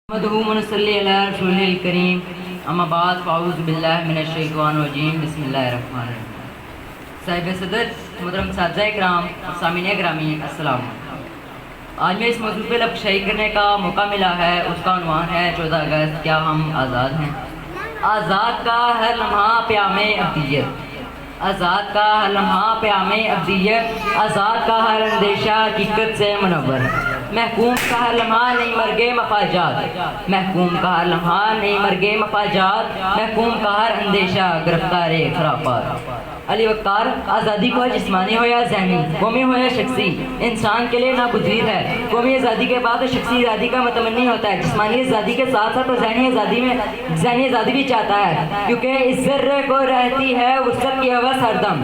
محمد منصلی علی رسول الکریم اما بعد فاعوذ باللہ من الشیطان الرجیم بسم اللہ الرحمن الرحیم۔ صاحب صدر محترم اساتذہ اکرام سامعین گرامی السلام۔ آج میں اس موضوع پہ لبشائی کرنے کا موقع ملا ہے، اس کا عنوان ہے 14 اگست کیا ہم آزاد ہیں؟ آزاد کا ہر لمحہ پیام ابدیت، آزاد کا ہر لمحہ پیام ابدیت، آزاد کا ہر اندیشہ حقیقت سے منور، محکوم کا ہر لمحہ نہیں مرگے مفاجات، محکوم کا ہر لمحہ نہیں مرگے مفاجات، محکوم کا ہر اندیشہ گرفتار خرافات۔ علی وقار، آزادی کو جسمانی ہو یا ذہنی، قومی ہو یا شخصی، انسان کے لیے ناگزیر ہے۔ قومی آزادی کے بعد شخصی آزادی کا متمنی ہوتا ہے، جسمانی آزادی کے ساتھ ساتھ ذہنی آزادی بھی چاہتا ہے، کیونکہ اس ذرے کو رہتی ہے وسعت کی ہوس ہر دم،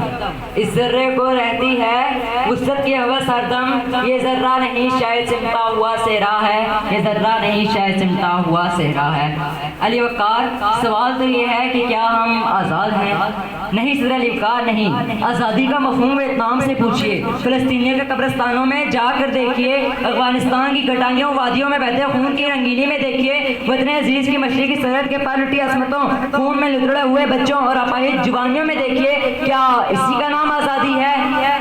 اس ذرے کو رہتی ہے وسعت کی ہوس ہر دم، یہ ذرہ نہیں شاید سمٹا ہوا صحرا ہے، یہ ذرہ نہیں شاید سمٹا ہوا صحرا ہے۔ علی وقار، سوال تو یہ ہے کہ کیا ہم آزاد ہیں؟ نہیں صدر علی وقار، نہیں۔ آزادی کا مفہوم ویتنام سے پوچھئے، فلسطینیوں کے قبرستانوں میں جا کر دیکھیے، افغانستان کی گٹائیوں وادیوں میں بہتے خون کی رنگینی میں دیکھیے، وطن عزیز کی مشرقی سرحد کے پار لٹی عصمتوں، خون میں لتڑے ہوئے بچوں اور اپاہج جوانیوں میں دیکھیے، کیا اسی کا نام آزادی ہے؟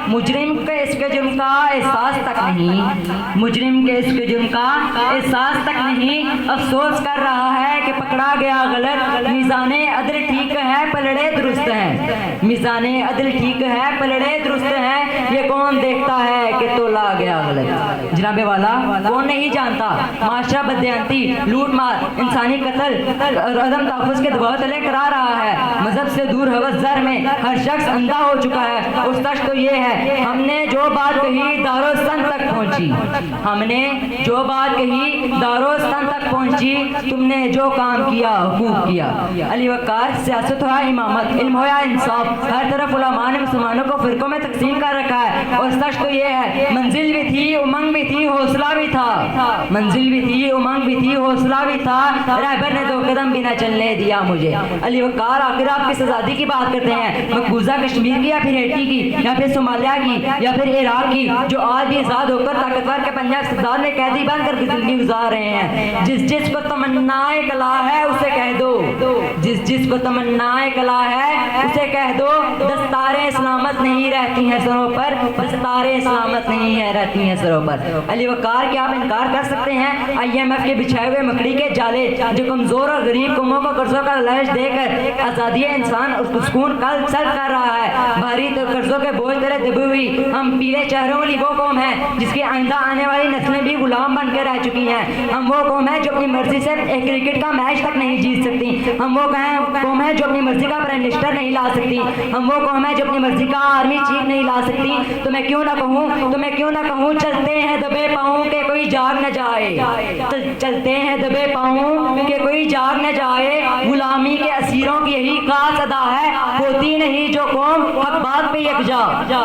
مجرم کے اس کے جرم کا احساس تک نہیں، مجرم کے اس کے جرم کا احساس تک نہیں، افسوس کر رہا ہے کہ پکڑا گیا غلط، میزان عدل ٹھیک ہے پلڑے درست ہیں، میزان عدل ٹھیک ہے پلڑے درست ہیں، یہ کون دیکھتا ہے کہ تولا گیا غلط؟ جناب والا، کون نہیں جانتا معاشرہ بددیانتی، لوٹ مار، انسانی قتل اور عدم تحفظ کے دباؤ تلے کرا رہا ہے، مذہب سے دور ہوس زر میں ہر شخص اندھا ہو چکا ہے۔ اس تک تو یہ ہے، ہم نے جو بات کہی دارالسن تک پہنچی، ہم نے جو بات کہی دارالسن تک پہنچی، تم نے جو کام کیا خوب کیا۔ علی وقار، سیاست ہو یا امامت، علم ہو یا انصاف، ہر طرف علماء نے مسلمانوں کو فرقوں میں تقسیم کر رکھا ہے، اور سچ تو یہ ہے منزل بھی تھی، امنگ بھی تھی، حوصلہ بھی تھا، منزل بھی تھی، امنگ بھی تھی، حوصلہ بھی تھا، رہبر نے 2 قدم بھی نہ چلنے دیا مجھے۔ علی وقار، آخر آپ کس آزادی کی بات کرتے ہیں؟ مقبوضہ کشمیر کی یا پھر ہیٹی کی یا پھر صومالیہ کی یا پھر عراق کی، جو آج بھی آزاد ہو کر طاقتور کے پنجاب استبداد میں قیدی بن کر زندگی گزار رہے ہیں؟ جس کو تمنا کلا ہے اسے کہہ دو، جس کو تمنا کلا ہے اسے کہہ دو، دستاریں سلامت نہیں رہتی ہیں سروں پر، دستاریں سلامت نہیں ہے رہتی ہیں سروں پر۔ علی وقار، کیا آپ انکار کر سکتے ہیں IMF کے بچھائے ہوئے مکڑی کے جالے جو کمزور اور غریب قوموں کو قرضوں کا لالچ دے کر آزادی انسان اور سکون کل سلب کر رہا ہے؟ بھاری قرضوں کے بوجھ تلے دبی ہوئی ہم پیلے چہروں والی وہ قوم ہے جس کی آئندہ آنے والی نسلیں بھی غلام بن کے رہ چکی ہیں۔ ہم وہ قوم ہے جو اپنی مرضی سے ایک کرکٹ کا میچ تک نہیں جیت سکتی، ہم وہ قوم ہے جو اپنی مرضی کا پرائم منسٹر نہیں لا سکتی، ہم وہ قوم ہے جو اپنی مرضی کا آرمی چیف نہیں لا سکتی۔ تو میں کیوں نہ کہوں چلتے ہیں دبے پاؤں کہ کوئی جاگ نہ جائے، چلتے ہیں دبے پاؤں کہ کوئی جاگ نہ جائے، غلامی کے اسیروں کی یہی خاص ادا ہے، ہوتی نہیں جو قوم حق بات پہ یکجا،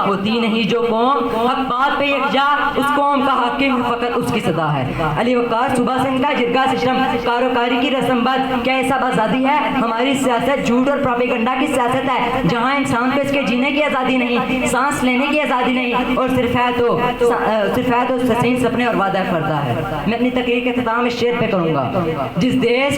ہوتی نہیں جو قوم حق بات پہ یکجا، اس قوم کا حاکم فقط اس کی صدا ہے۔ علی وقار، صبح سے ان کا جرگہ سسٹم، کاروکاری کی رسم بد، کیا یہ سب آزادی ہے؟ ہماری سیاست جھوٹ اور پروپیگنڈا کی سیاست ہے، جہاں انسان کو اس کے جینے کی آزادی نہیں، سانس لینے کی آزادی نہیں، اور صرف ہے تو حسین سپنے اور وعدہ پردہ ہے۔ میں اپنی تقریر کے اختتام اس شعر پہ کروں گا۔ جس دیش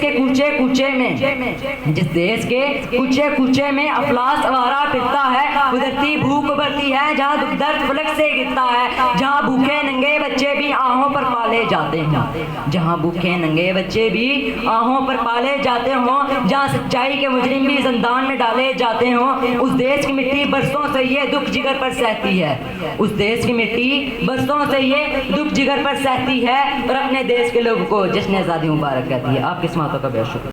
کے کوچے کوچے میں افلاس آوارہ پھرتا ہے، قدرتی بھوک ابھرتی ہے جہاں دکھ درد فلک سے گرتا ہے، جہاں بھوکے ننگے بچے بھی آہوں پر پالے جاتے ہیں، جہاں بھوکے ننگے بچے بھی آہوں پر پالے جاتے ہوں، جہاں سچائی کے مجرم بھی زندان میں ڈالے جاتے ہوں، اس دیش کی مٹی برسوں سے یہ دکھ جگر پر سہتی ہے، اس دیش کی مٹی برسوں سے یہ دکھ جگر پر سہتی ہے، اور اپنے دیش کے لوگوں کو جشن آزادی مبارک کہتی ہے۔ آپ کی سماعتوں کا بہت شکریہ۔